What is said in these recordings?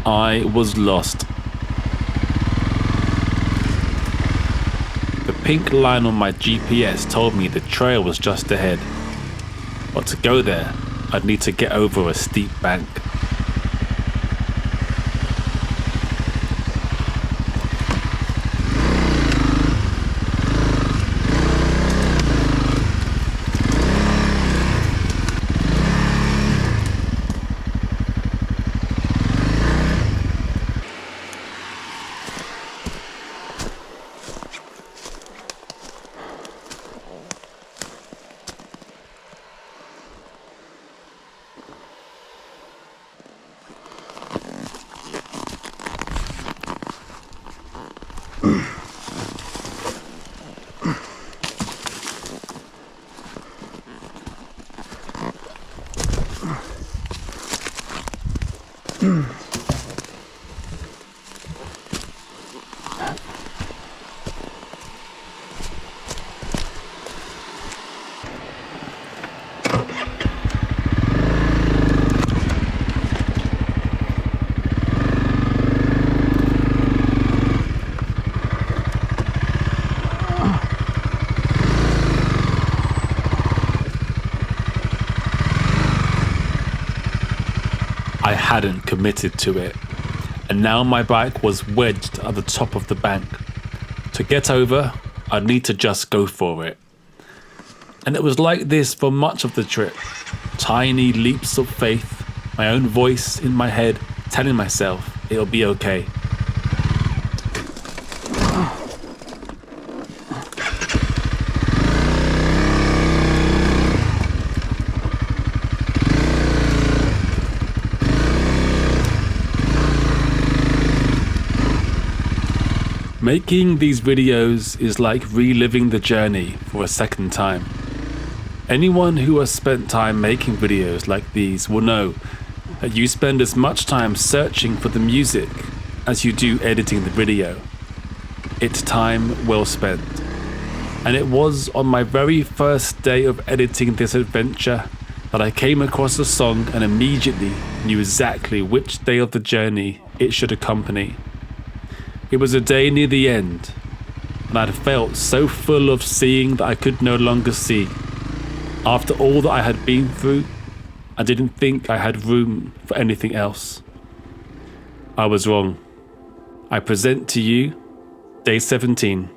I was lost. The pink line on my GPS told me the trail was just ahead, but to go there, I'd need to get over a steep bank. I hadn't committed to it, and now my bike was wedged at the top of the bank. To get over, I'd need to just go for it. And it was like this for much of the trip. Tiny leaps of faith, my own voice in my head telling myself it'll be okay. Making these videos is like reliving the journey for a second time. Anyone who has spent time making videos like these will know that you spend as much time searching for the music as you do editing the video. It's time well spent. And it was on my very first day of editing this adventure that I came across a song and immediately knew exactly which day of the journey it should accompany. It was a day near the end, and I'd felt so full of seeing that I could no longer see. After all that I had been through, I didn't think I had room for anything else. I was wrong. I present to you Day 17.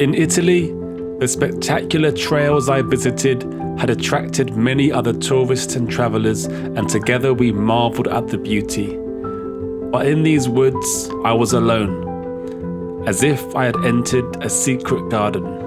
In Italy, the spectacular trails I visited had attracted many other tourists and travelers, and together we marveled at the beauty. But in these woods, I was alone, as if I had entered a secret garden.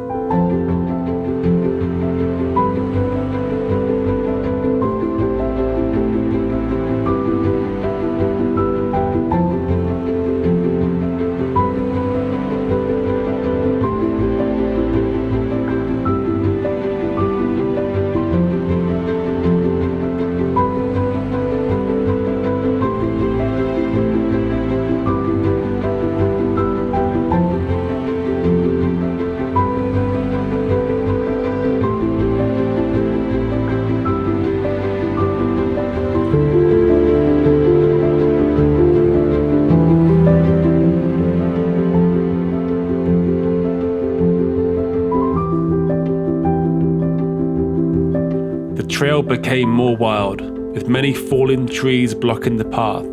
The trail became more wild, with many fallen trees blocking the path.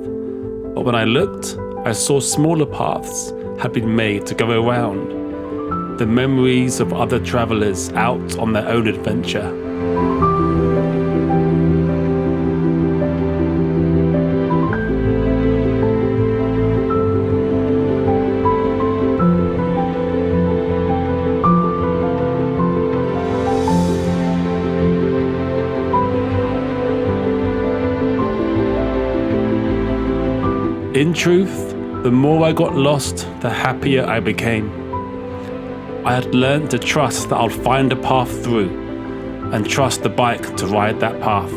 But when I looked, I saw smaller paths had been made to go around. the memories of other travelers out on their own adventure. In truth, the more I got lost, the happier I became. I had learned to trust that I'll find a path through, and trust the bike to ride that path.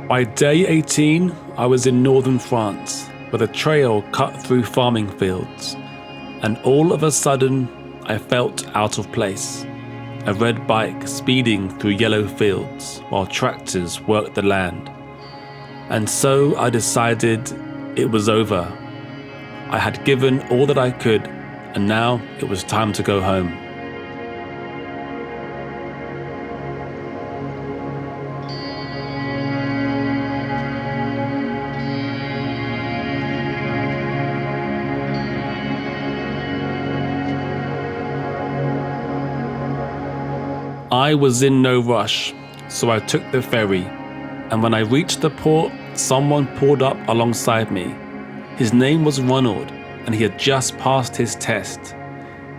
By day 18, I was in northern France, where the trail cut through farming fields, and all of a sudden, I felt out of place. A red bike speeding through yellow fields while tractors worked the land. And so I decided it was over. I had given all that I could, and now it was time to go home. I was in no rush, so I took the ferry, and when I reached the port, someone pulled up alongside me. His name was Ronald, and he had just passed his test.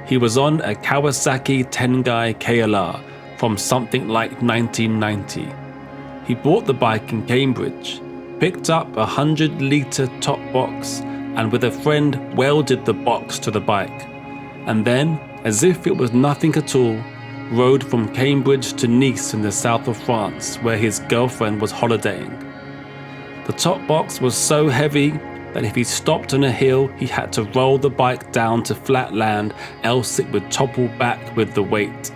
He was on a Kawasaki Tengai KLR from something like 1990. He bought the bike in Cambridge, picked up a 100-litre top box, and with a friend welded the box to the bike. And then, as if it was nothing at all, rode from Cambridge to Nice in the south of France, where his girlfriend was holidaying. The top box was so heavy that if he stopped on a hill, he had to roll the bike down to flat land, else it would topple back with the weight.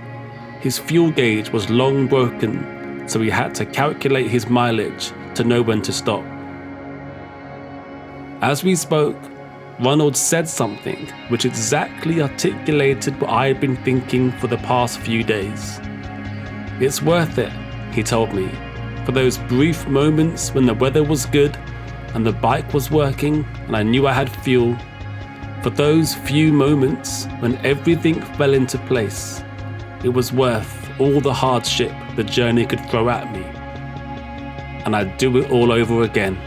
His fuel gauge was long broken, so he had to calculate his mileage to know when to stop. As we spoke, Ronald said something which exactly articulated what I had been thinking for the past few days. It's worth it, he told me, for those brief moments when the weather was good and the bike was working and I knew I had fuel. For those few moments when everything fell into place, it was worth all the hardship the journey could throw at me. And I'd do it all over again.